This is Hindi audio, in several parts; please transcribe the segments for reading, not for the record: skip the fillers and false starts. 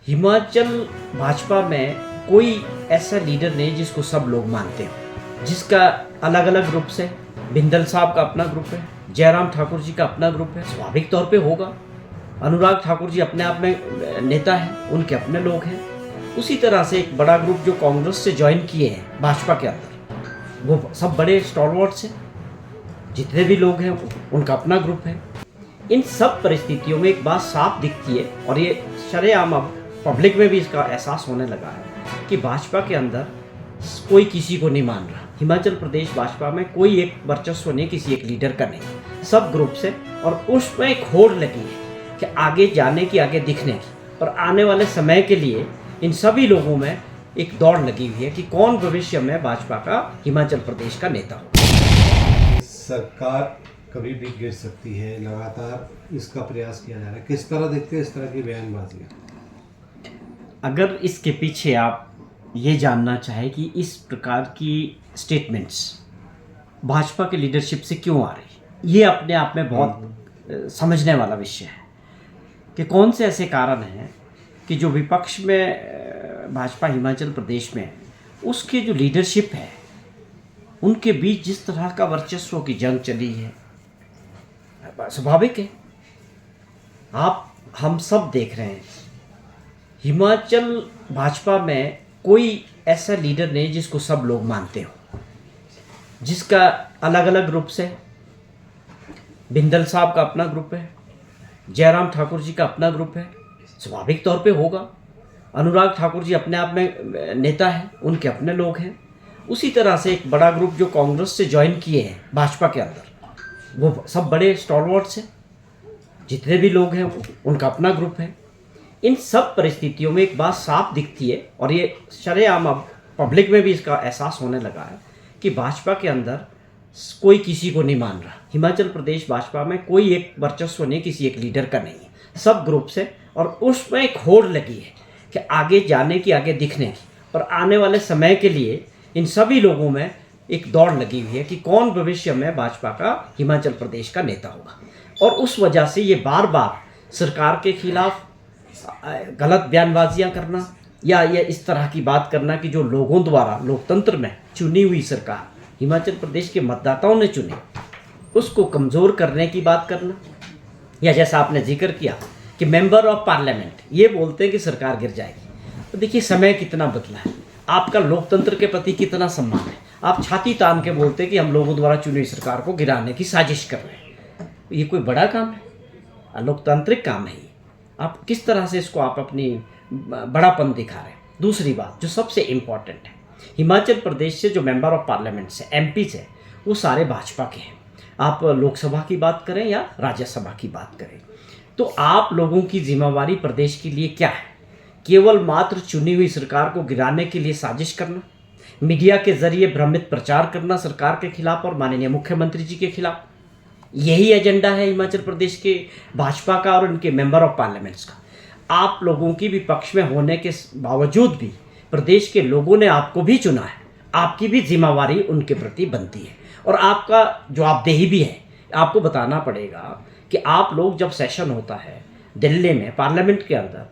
हिमाचल भाजपा में कोई ऐसा लीडर नहीं जिसको सब लोग मानते हो, जिसका अलग अलग ग्रुप से बिंदल साहब का अपना ग्रुप है, जयराम ठाकुर जी का अपना ग्रुप है, स्वाभाविक तौर पे होगा। अनुराग ठाकुर जी अपने आप में नेता हैं, उनके अपने लोग हैं। उसी तरह से एक बड़ा ग्रुप जो कांग्रेस से ज्वाइन किए हैं भाजपा के अंदर, वो सब बड़े स्टॉलवर्ड्स हैं, जितने भी लोग हैं उनका अपना ग्रुप है। इन सब परिस्थितियों में एक बात साफ दिखती है और ये शरेआम अब पब्लिक में भी इसका एहसास होने लगा है कि भाजपा के अंदर कोई किसी को नहीं मान रहा। हिमाचल प्रदेश भाजपा में कोई एक वर्चस्व नहीं, किसी एक लीडर का नहीं, सब ग्रुप से। और उसमें एक होड़ लगी है कि आगे जाने की, आगे दिखने की, और आने वाले समय के लिए इन सभी लोगों में एक दौड़ लगी हुई है कि कौन भविष्य में भाजपा का हिमाचल प्रदेश का नेता हो। सरकार कभी भी गिर सकती है, लगातार इसका प्रयास किया जा रहा है। किस तरह देखते हैं इस तरह की बयानबाजियाँ? अगर इसके पीछे आप ये जानना चाहें कि इस प्रकार की स्टेटमेंट्स भाजपा के लीडरशिप से क्यों आ रही, ये अपने आप में बहुत समझने वाला विषय है कि कौन से ऐसे कारण हैं कि जो विपक्ष में भाजपा हिमाचल प्रदेश में उसकी जो लीडरशिप है उनके बीच जिस तरह का वर्चस्व की जंग चली है, स्वाभाविक है। हम सब देख रहे हैं, हिमाचल भाजपा में कोई ऐसा लीडर नहीं जिसको सब लोग मानते हो, जिसका अलग अलग ग्रुप से बिंदल साहब का अपना ग्रुप है, जयराम ठाकुर जी का अपना ग्रुप है, स्वाभाविक तौर पे होगा। अनुराग ठाकुर जी अपने आप में नेता हैं, उनके अपने लोग हैं। उसी तरह से एक बड़ा ग्रुप जो कांग्रेस से ज्वाइन किए हैं भाजपा के अंदर, वो सब बड़े स्टॉलवर्ड्स हैं, जितने भी लोग हैं उनका अपना ग्रुप है। इन सब परिस्थितियों में एक बात साफ दिखती है और ये शरेआम अब पब्लिक में भी इसका एहसास होने लगा है कि भाजपा के अंदर कोई किसी को नहीं मान रहा। हिमाचल प्रदेश भाजपा में कोई एक वर्चस्व नहीं, किसी एक लीडर का नहीं, सब ग्रुप से। और उसमें एक होड़ लगी है कि आगे जाने की, आगे दिखने की, और आने वाले समय के लिए इन सभी लोगों में एक दौड़ लगी हुई है कि कौन भविष्य में भाजपा का हिमाचल प्रदेश का नेता होगा। और उस वजह से ये बार बार सरकार के खिलाफ गलत बयानबाजियां करना या ये इस तरह की बात करना कि जो लोगों द्वारा लोकतंत्र में चुनी हुई सरकार, हिमाचल प्रदेश के मतदाताओं ने चुनी, उसको कमज़ोर करने की बात करना, या जैसा आपने जिक्र किया कि मेंबर ऑफ पार्लियामेंट ये बोलते हैं कि सरकार गिर जाएगी। तो देखिए समय कितना बदला है, आपका लोकतंत्र के प्रति कितना सम्मान है। आप छाती तान के बोलते हैं कि हम लोगों द्वारा चुनी हुई सरकार को गिराने की साजिश कर रहे हैं। ये कोई बड़ा काम है? लोकतांत्रिक काम है ये। आप किस तरह से इसको आप अपनी बड़ापन दिखा रहे हैं। दूसरी बात जो सबसे इम्पॉर्टेंट है, हिमाचल प्रदेश से जो मेंबर ऑफ पार्लियामेंट से एमपी से, वो सारे भाजपा के हैं। आप लोकसभा की बात करें या राज्यसभा की बात करें, तो आप लोगों की जिम्मेवारी प्रदेश के लिए क्या है? केवल मात्र चुनी हुई सरकार को गिराने के लिए साजिश करना, मीडिया के जरिए भ्रमित प्रचार करना सरकार के खिलाफ और माननीय मुख्यमंत्री जी के खिलाफ, यही एजेंडा है हिमाचल प्रदेश के भाजपा का और उनके मेंबर ऑफ पार्लियामेंट्स का। आप लोगों की विपक्ष में होने के बावजूद भी प्रदेश के लोगों ने आपको भी चुना है, आपकी भी जिम्मेवारी उनके प्रति बनती है और आपका जवाबदेही भी है। आपको बताना पड़ेगा कि आप लोग जब सेशन होता है दिल्ली में पार्लियामेंट के अंदर,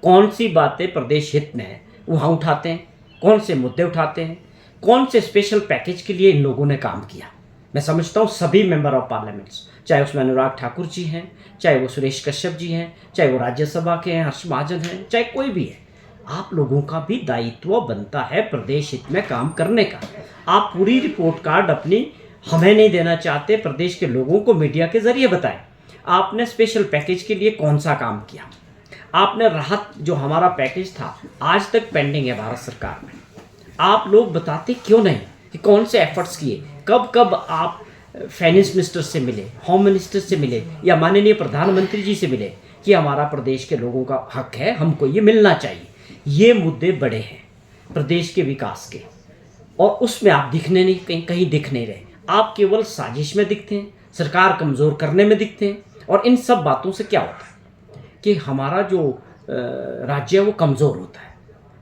कौन सी बातें प्रदेश हित में है वहाँ उठाते हैं, कौन से मुद्दे उठाते हैं, कौन से स्पेशल पैकेज के लिए इन लोगों ने काम किया। मैं समझता हूँ सभी मेंबर ऑफ पार्लियामेंट्स, चाहे उसमें अनुराग ठाकुर जी हैं, चाहे वो सुरेश कश्यप जी हैं, चाहे वो राज्यसभा के हैं हर्ष महाजन हैं, चाहे कोई भी है, आप लोगों का भी दायित्व बनता है प्रदेश हित में काम करने का। आप पूरी रिपोर्ट कार्ड अपनी हमें नहीं देना चाहते, प्रदेश के लोगों को मीडिया के जरिए बताएं। आपने स्पेशल पैकेज के लिए कौन सा काम किया, आपने राहत जो हमारा पैकेज था आज तक पेंडिंग है भारत सरकार में, आप लोग बताते क्यों नहीं कि कौन से एफर्ट्स किए, कब कब आप फाइनेंस मिनिस्टर से मिले, होम मिनिस्टर से मिले या माननीय प्रधानमंत्री जी से मिले कि हमारा प्रदेश के लोगों का हक है, हमको ये मिलना चाहिए। ये मुद्दे बड़े हैं प्रदेश के विकास के, और उसमें आप दिखने नहीं, कहीं दिख नहीं रहे। आप केवल साजिश में दिखते हैं, सरकार कमज़ोर करने में दिखते हैं। और इन सब बातों से क्या होता है कि हमारा जो राज्य है वो कमज़ोर होता है।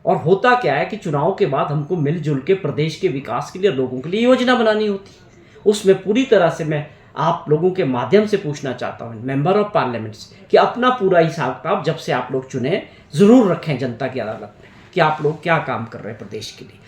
और होता क्या है कि चुनाव के बाद हमको मिलजुल के प्रदेश के विकास के लिए, लोगों के लिए योजना बनानी होती है। उसमें पूरी तरह से मैं आप लोगों के माध्यम से पूछना चाहता हूँ मेंबर ऑफ पार्लियामेंट से कि अपना पूरा हिसाब किताब जब से आप लोग चुने ज़रूर रखें जनता की अदालत में कि आप लोग क्या काम कर रहे हैं प्रदेश के लिए।